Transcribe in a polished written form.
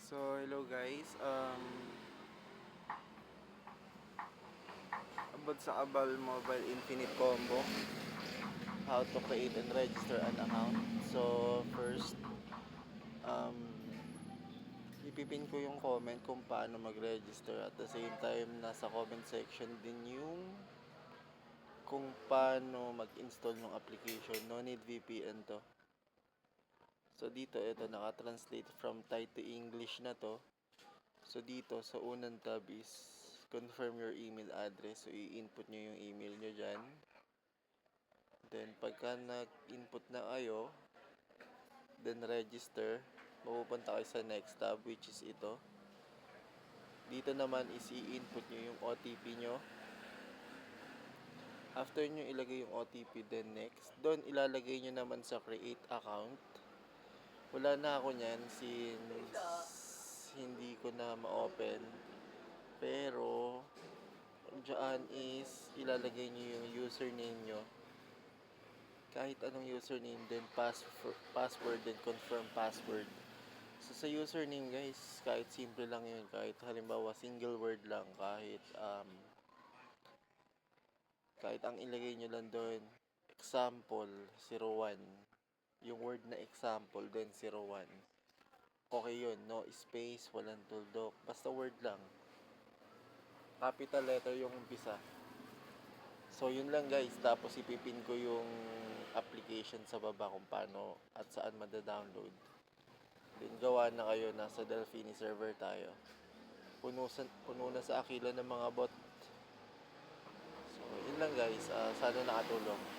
So, hello guys. About sa Abal Mobile Infinite Combo, how to create and register an account. So, first, um, ipipin ko yung comment kung paano mag-register. At the same time, nasa comment section din yung kung paano mag-install ng application. No need VPN to. So, dito, ito, naka-translate from Thai to English na to. So, dito, sa unang tab is confirm your email address. So, i-input nyo yung email nyo dyan. Then, pagka nag-input na kayo, then register, mapupunta kayo sa next tab, which is ito. Dito naman is i-input nyo yung OTP nyo. After nyo ilagay yung OTP, then next. Doon, ilalagay nyo naman sa create account. Wala na ako nyan since hindi ko na ma-open. Pero, dyan is ilalagay nyo yung username nyo. Kahit anong username, then password, then confirm password. So, sa username guys, kahit simple lang yun. Kahit halimbawa single word lang. Kahit ang ilagay nyo lang doon, example, 01. Yung word na example, then 01. Okay yun, no space, walang tuldok. Basta word lang. Capital letter yung umpisa. So, yun lang guys. Tapos, ipipin ko yung application sa baba kung paano at saan mada-download. Then, gawa na kayo. Nasa Delphini server tayo. Puno na sa Aquila ng mga bot. So, yun lang guys. Sana nakatulong.